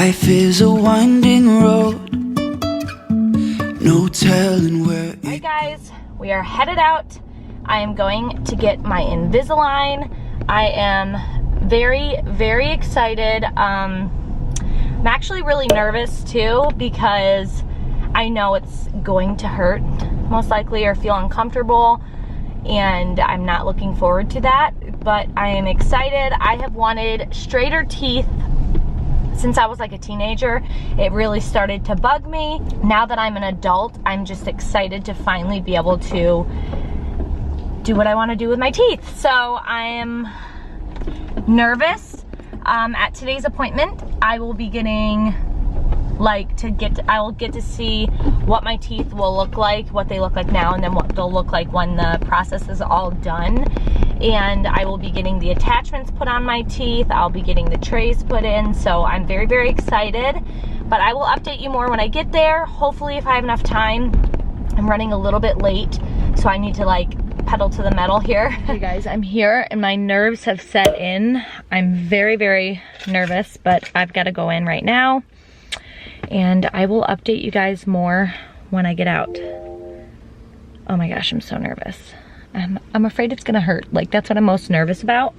Life is a winding road, no telling where it... Alright guys, we are headed out. I am going to get my Invisalign. I am very, very excited. I'm actually really nervous too because I know it's going to hurt most likely or feel uncomfortable, and I'm not looking forward to that, but I am excited. I have wanted straighter teeth since I was like a teenager. It really started to bug me. Now that I'm an adult, I'm just excited to finally be able to do what I want to do with my teeth. So I am nervous. At today's appointment, I will be getting I will get to see what my teeth will look like, what they look like now, and then what they'll look like when the process is all done. And I will be getting the attachments put on my teeth. I'll be getting the trays put in. So I'm very, very excited. But I will update you more when I get there. Hopefully, if I have enough time. I'm running a little bit late, so I need to like pedal to the metal here. Hey guys, I'm here and my nerves have set in. I'm very, very nervous, but I've got to go in right now. And I will update you guys more when I get out. Oh my gosh, I'm so nervous. I'm afraid it's gonna hurt. Like, that's what I'm most nervous about.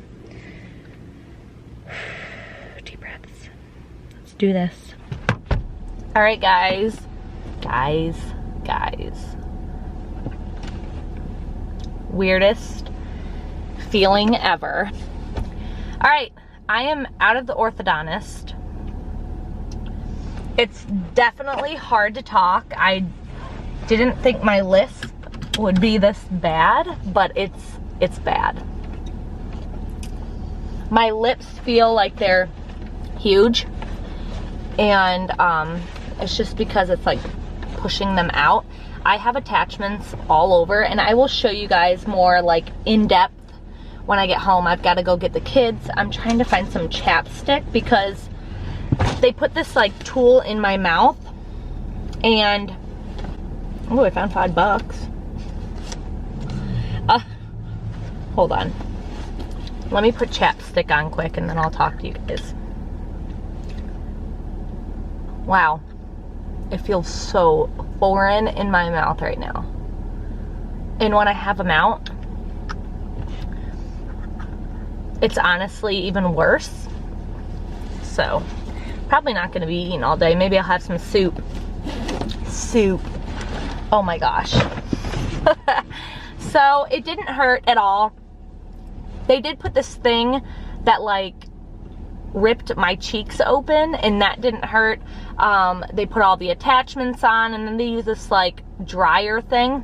Deep breaths. Let's do this. All right, guys. Guys. Weirdest feeling ever. All right, I am out of the orthodontist. It's definitely hard to talk. I didn't think my Lisp would be this bad, but it's bad. My lips feel like they're huge, and it's just because it's like pushing them out. I have attachments all over, and I will show you guys more like in depth when I get home. I've got to go get the kids. I'm trying to find some chapstick because they put this like tool in my mouth, and oh, I found $5. Hold on. Let me put chapstick on quick and then I'll talk to you guys. Wow. It feels so foreign in my mouth right now. And when I have them out, it's honestly even worse. So, probably not gonna be eating all day. Maybe I'll have some soup. Oh my gosh. So, it didn't hurt at all. They did put this thing that like ripped my cheeks open, and that didn't hurt. They put all the attachments on, and then they use this like dryer thing.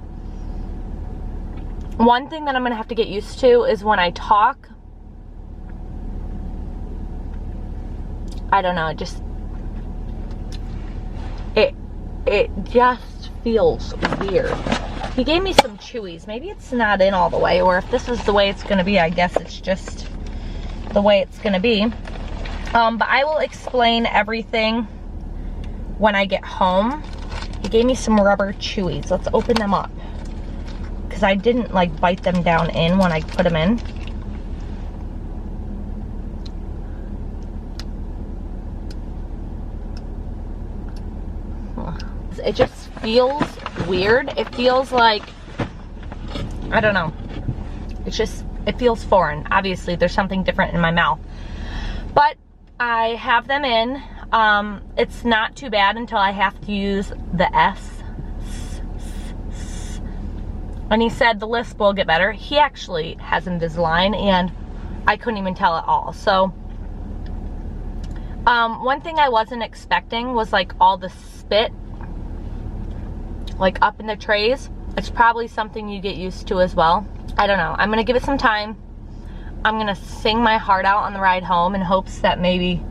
One thing that I'm gonna have to get used to is when I talk, I don't know, it just feels weird. He gave me some chewies. Maybe it's not in all the way, or if this is the way it's gonna be, I guess it's just the way it's gonna be. But I will explain everything when I get home. He gave me some rubber chewies. Let's open them up, because I didn't like bite them down in when I put them in. It just feels weird. It feels like, I don't know. It feels foreign. Obviously, there's something different in my mouth. But I have them in. It's not too bad until I have to use the S. And he said the Lisp will get better. He actually has Invisalign, and I couldn't even tell at all. So, one thing I wasn't expecting was like all the spit like up in the trays. It's probably something you get used to as well. I don't know. I'm gonna give it some time. I'm gonna sing my heart out on the ride home in hopes that maybe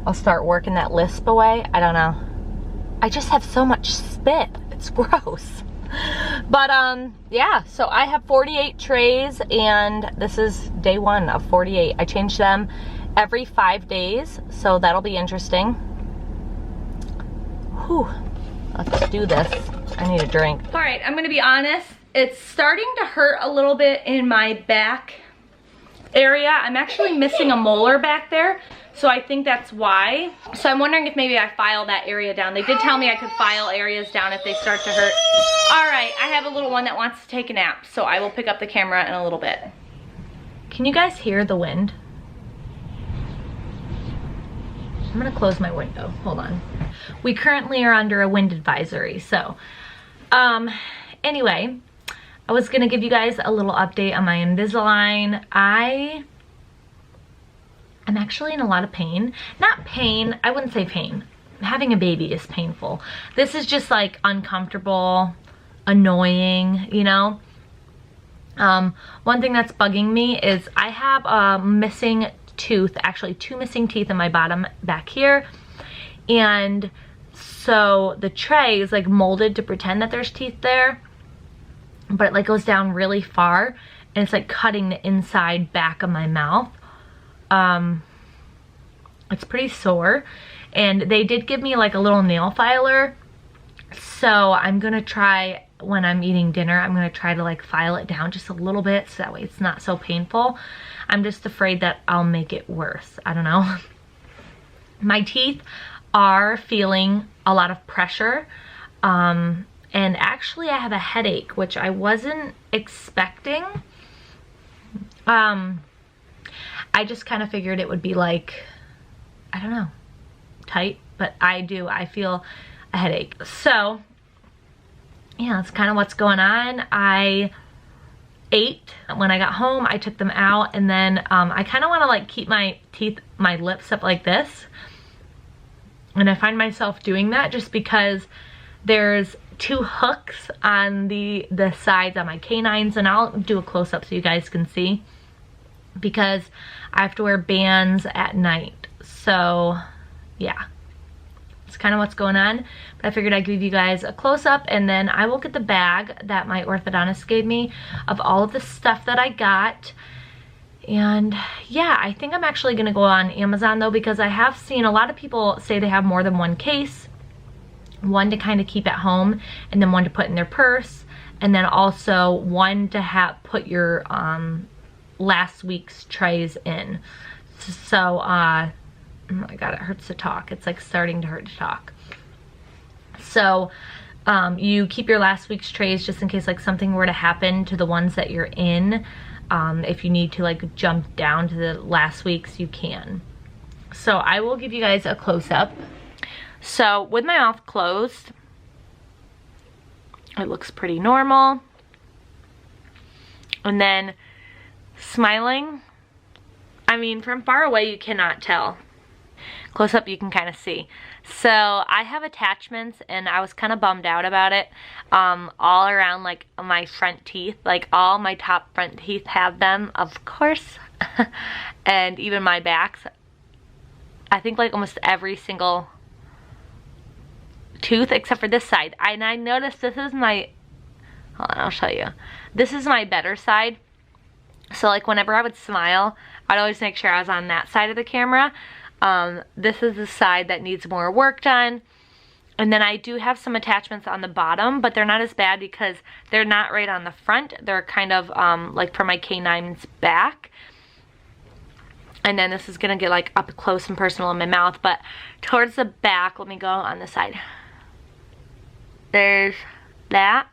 I'll start working that Lisp away. I don't know. I just have so much spit. It's gross. But yeah, so I have 48 trays, and this is day 1 of 48. I change them every 5 days, so that'll be interesting. Whew. Let's do this. I need a drink. All right, I'm gonna be honest. It's starting to hurt a little bit in my back area. I'm actually missing a molar back there, so I think that's why. So I'm wondering if maybe I file that area down. They did tell me I could file areas down if they start to hurt. All right, I have a little one that wants to take a nap, so I will pick up the camera in a little bit. Can you guys hear the wind? I'm gonna close my window, hold on. We currently are under a wind advisory, so. Anyway, I was gonna give you guys a little update on my Invisalign. I'm actually in a lot of pain. Not pain, I wouldn't say pain. Having a baby is painful. This is just like uncomfortable, annoying, you know? One thing that's bugging me is I have a missing tooth, actually 2 missing teeth in my bottom back here. And so the tray is like molded to pretend that there's teeth there, but it like goes down really far and it's like cutting the inside back of my mouth. It's pretty sore, and they did give me like a little nail filer, so I'm gonna try when I'm eating dinner, I'm gonna try to like file it down just a little bit so that way it's not so painful. I'm just afraid that I'll make it worse. I don't know. My teeth are feeling a lot of pressure, and actually I have a headache, which I wasn't expecting. I just kind of figured it would be like, I don't know, tight, but I feel a headache. So yeah, that's kind of what's going on. I ate when I got home. I took them out, and then I kind of want to like keep my lips up like this, and I find myself doing that just because there's 2 hooks on the sides on my canines, and I'll do a close-up so you guys can see, because I have to wear bands at night. So yeah, it's kind of what's going on, but I figured I'd give you guys a close-up, and then I will get the bag that my orthodontist gave me of all of the stuff that I got. And yeah, I think I'm actually gonna go on Amazon though, because I have seen a lot of people say they have more than 1 case, one to kind of keep at home, and then one to put in their purse, and then also one to put your last week's trays in. So oh my god, it hurts to talk. It's like starting to hurt to talk. So you keep your last week's trays just in case like something were to happen to the ones that you're in. If you need to like jump down to the last week's, you can. So I will give you guys a close-up. So with my mouth closed, it looks pretty normal. And then smiling, I mean, from far away you cannot tell. Close up you can kind of see. So I have attachments, and I was kind of bummed out about it, all around like my front teeth. Like all my top front teeth have them, of course, and even my backs. I think like almost every single tooth except for this side. And I noticed this is my, hold on, I'll show you. This is my better side. So like whenever I would smile, I'd always make sure I was on that side of the camera. This is the side that needs more work done. And then I do have some attachments on the bottom, but they're not as bad because they're not right on the front. They're kind of like for my canines back. And then this is gonna get like up close and personal in my mouth, but towards the back, let me go on this side. There's that.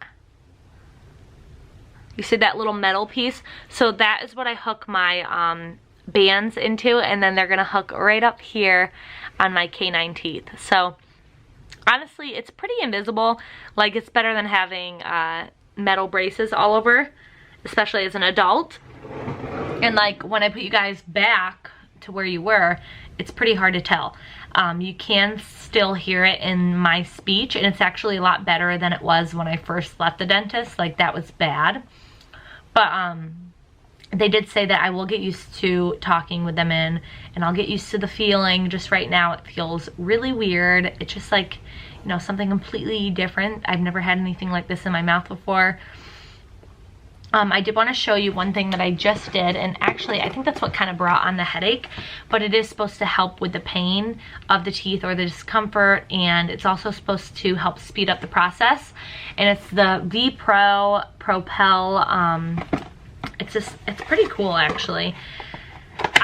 You see that little metal piece? So that is what I hook my bands into, and then they're gonna hook right up here on my canine teeth. So honestly, it's pretty invisible. Like, it's better than having metal braces all over, especially as an adult. And like when I put you guys back to where you were, it's pretty hard to tell. You can still hear it in my speech, and it's actually a lot better than it was when I first left the dentist. Like, that was bad. But they did say that I will get used to talking with them in, and I'll get used to the feeling. Just right now it feels really weird. It's just like, you know, something completely different. I've never had anything like this in my mouth before. I did want to show you one thing that I just did, and actually I think that's what kind of brought on the headache, but it is supposed to help with the pain of the teeth or the discomfort, and it's also supposed to help speed up the process. And it's the V Pro Propel. It's pretty cool actually.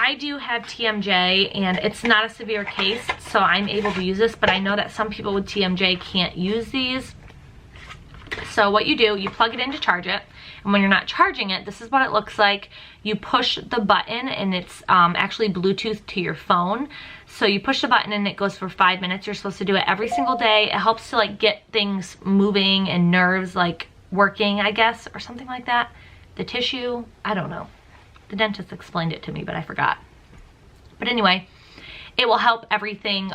I do have TMJ, and it's not a severe case, so I'm able to use this, but I know that some people with TMJ can't use these. So what you do, you plug it in to charge it, and when you're not charging it, this is what it looks like. You push the button, and it's actually Bluetooth to your phone. So you push the button and it goes for 5 minutes. You're supposed to do it every single day. It helps to like get things moving and nerves like working, I guess, or something like that. The tissue, I don't know. The dentist explained it to me, but I forgot. But anyway, it will help everything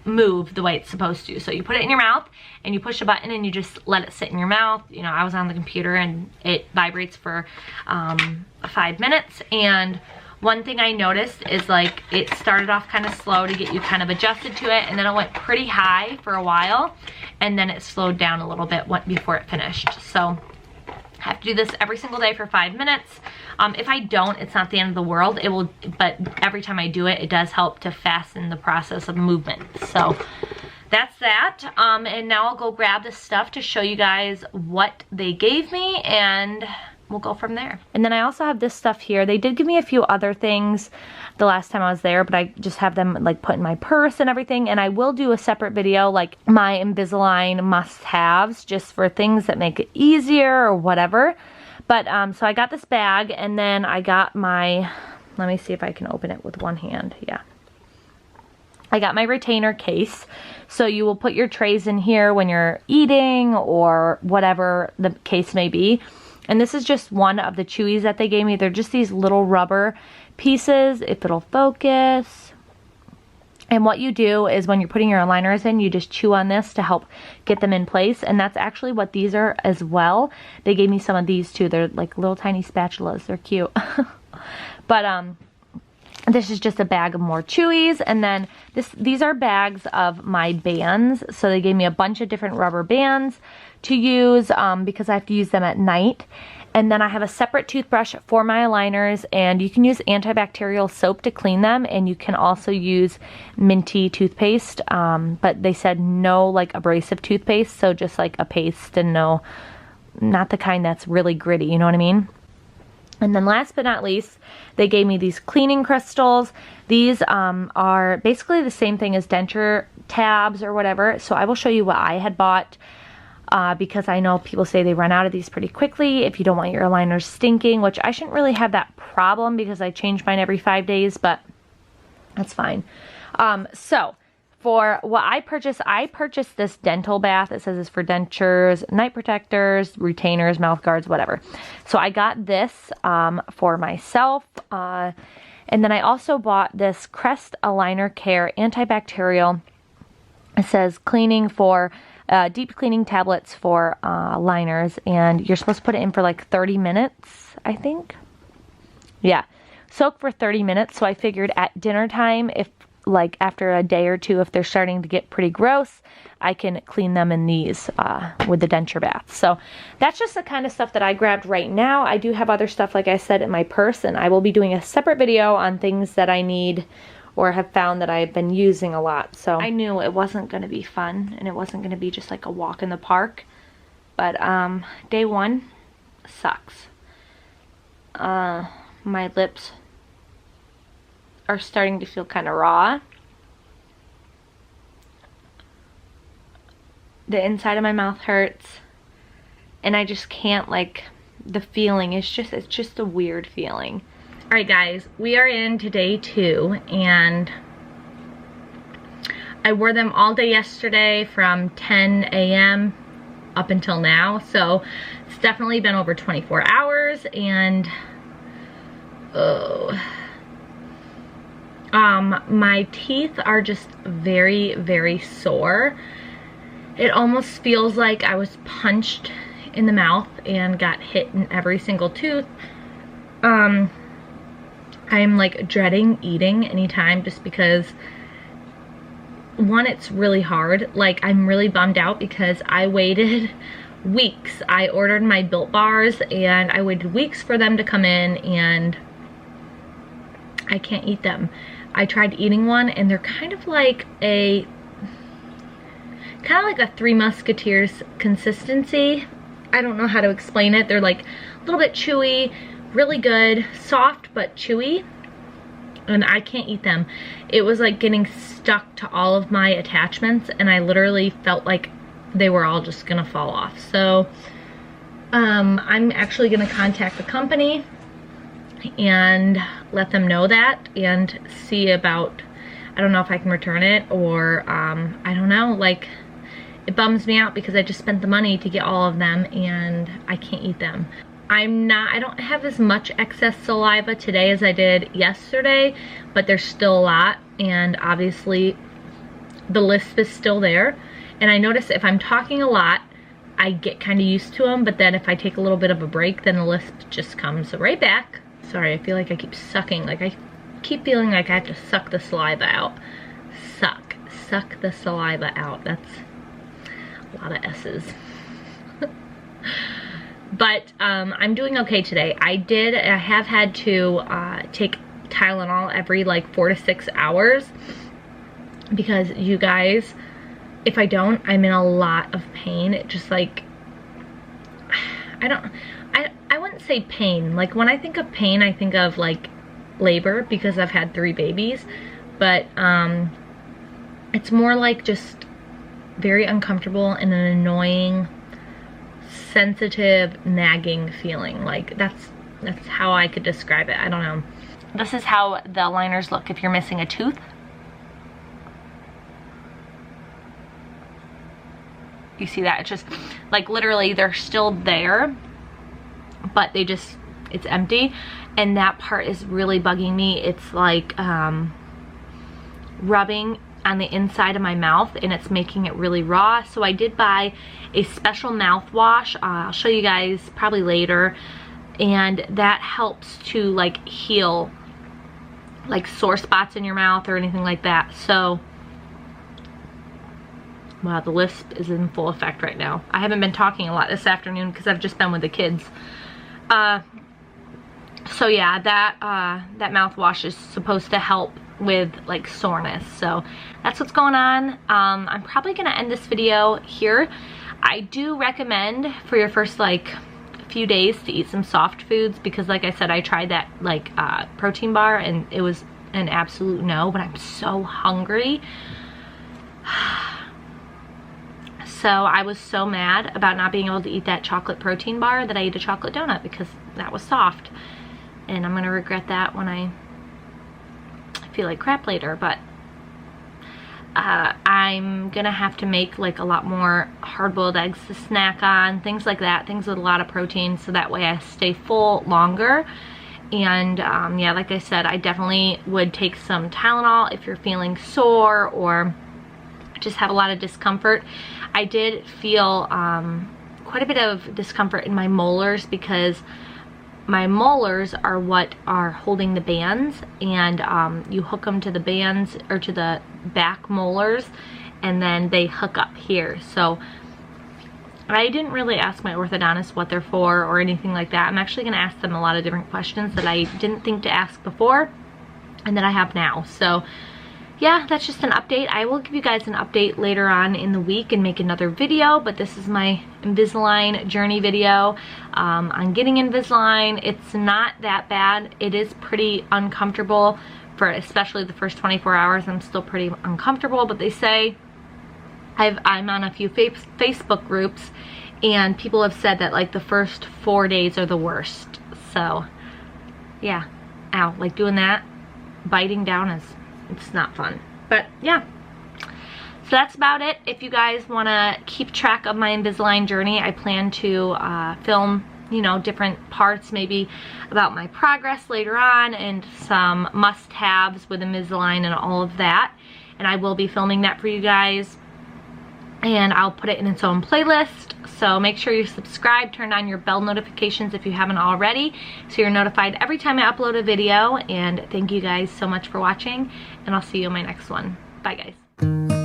move the way it's supposed to. So you put it in your mouth and you push a button and you just let it sit in your mouth. You know, I was on the computer and it vibrates for 5 minutes. And one thing I noticed is like it started off kind of slow to get you kind of adjusted to it, and then it went pretty high for a while, and then it slowed down a little bit before it finished. So I have to do this every single day for 5 minutes. If I don't, it's not the end of the world. It will, but every time I do it, it does help to fasten the process of movement. So that's that. And now I'll go grab this stuff to show you guys what they gave me, and we'll go from there. And then I also have this stuff here. They did give me a few other things the last time I was there, but I just have them like put in my purse and everything. And I will do a separate video, like my Invisalign must-haves, just for things that make it easier or whatever. But so I got this bag, and then I got my, let me see if I can open it with one hand. Yeah. I got my retainer case. So you will put your trays in here when you're eating or whatever the case may be. And this is just one of the chewies that they gave me. They're just these little rubber pieces, if it'll focus. And what you do is when you're putting your aligners in, you just chew on this to help get them in place. And that's actually what these are as well. They gave me some of these too. They're like little tiny spatulas. They're cute. But this is just a bag of more chewies. And then these are bags of my bands. So they gave me a bunch of different rubber bands to use because I have to use them at night. And then I have a separate toothbrush for my aligners, and you can use antibacterial soap to clean them, and you can also use minty toothpaste, but they said no like abrasive toothpaste, so just like a paste, and no, not the kind that's really gritty, you know what I mean? And then last but not least, they gave me these cleaning crystals. These are basically the same thing as denture tabs or whatever, so I will show you what I had bought. Because I know people say they run out of these pretty quickly if you don't want your aligners stinking, which I shouldn't really have that problem because I change mine every 5 days, but that's fine. So for what I purchased this dental bath. It says it's for dentures, night protectors, retainers, mouth guards, whatever. So I got this for myself. And then I also bought this Crest Aligner Care antibacterial. It says cleaning for deep cleaning tablets for liners, and you're supposed to put it in for like 30 minutes, I think. Yeah, soak for 30 minutes. So I figured at dinner time, if like after a day or two, if they're starting to get pretty gross, I can clean them in these with the denture bath. So that's just the kind of stuff that I grabbed right now. I do have other stuff, like I said, in my purse, and I will be doing a separate video on things that I need or have found that I've been using a lot. So I knew it wasn't going to be fun, and it wasn't going to be just like a walk in the park. But day one sucks. My lips are starting to feel kind of raw. The inside of my mouth hurts, and I just can't, like, the feeling is just, it's just a weird feeling. All right, guys, we are into day 2, and I wore them all day yesterday from 10 a.m. up until now, so it's definitely been over 24 hours, and my teeth are just very, very sore. It almost feels like I was punched in the mouth and got hit in every single tooth. I'm like dreading eating anytime, just because, one, it's really hard. Like, I'm really bummed out because I waited weeks. I ordered my Built Bars and I waited weeks for them to come in, and I can't eat them. I tried eating one, and they're kind of like a Three Musketeers consistency. I don't know how to explain it. They're like a little bit chewy, really good, soft but chewy. and I can't eat them. It was like getting stuck to all of my attachments, and I literally felt like they were all just gonna fall off. So I'm actually gonna contact the company and let them know that and see about, I don't know if I can return it, or I don't know, like, it bums me out because I just spent the money to get all of them and I can't eat them. I don't have as much excess saliva today as I did yesterday, but there's still a lot, and obviously the lisp is still there. And I notice if I'm talking a lot, I get kind of used to them, but then if I take a little bit of a break, then the lisp just comes right back. Sorry, I feel like I keep sucking, like I keep feeling like I have to suck the saliva out. Suck the saliva out. That's a lot of S's. But I'm doing okay today. I have had to take Tylenol every like 4 to 6 hours, because you guys, if I don't, I'm in a lot of pain. It just like, I wouldn't say pain. Like, when I think of pain, I think of like labor, because I've had 3 babies, but it's more like just very uncomfortable and an annoying, sensitive, nagging feeling. Like, that's how I could describe it. I don't know. This is how the aligners look if you're missing a tooth. You see that? It's just like, literally they're still there, but it's empty, and that part is really bugging me. It's like rubbing on the inside of my mouth, and it's making it really raw. So I did buy a special mouthwash. I'll show you guys probably later, and that helps to like heal like sore spots in your mouth or anything like that. So wow, the lisp is in full effect right now. I haven't been talking a lot this afternoon because I've just been with the kids. So yeah, that mouthwash is supposed to help with like soreness. So that's what's going on. I'm probably gonna end this video here. I do recommend for your first like few days to eat some soft foods, because like I said, I tried that like protein bar and it was an absolute no, but I'm so hungry. So I was so mad about not being able to eat that chocolate protein bar that I ate a chocolate donut, because that was soft. And I'm gonna regret that when I feel like crap later. But I'm gonna have to make like a lot more hard-boiled eggs to snack on, things like that, things with a lot of protein, so that way I stay full longer. And yeah, like I said, I definitely would take some Tylenol if you're feeling sore or just have a lot of discomfort. I did feel quite a bit of discomfort in my molars, because my molars are what are holding the bands, and you hook them to the bands or to the back molars, and then they hook up here. So I didn't really ask my orthodontist what they're for or anything like that. I'm actually going to ask them a lot of different questions that I didn't think to ask before and that I have now. So yeah, that's just an update. I will give you guys an update later on in the week and make another video, but this is my Invisalign journey video on getting Invisalign. It's not that bad. It is pretty uncomfortable for especially the first 24 hours. I'm still pretty uncomfortable, but they say, I'm on a few Facebook groups, and people have said that like the first 4 days are the worst. So yeah, ow, like doing that, biting down it's not fun. But yeah, so that's about it. If you guys want to keep track of my Invisalign journey, I plan to film, you know, different parts, maybe about my progress later on, and some must-haves with Invisalign and all of that. And I will be filming that for you guys, and I'll put it in its own playlist. So make sure you subscribe, turn on your bell notifications if you haven't already, so you're notified every time I upload a video. And thank you guys so much for watching, and I'll see you in my next one. Bye guys.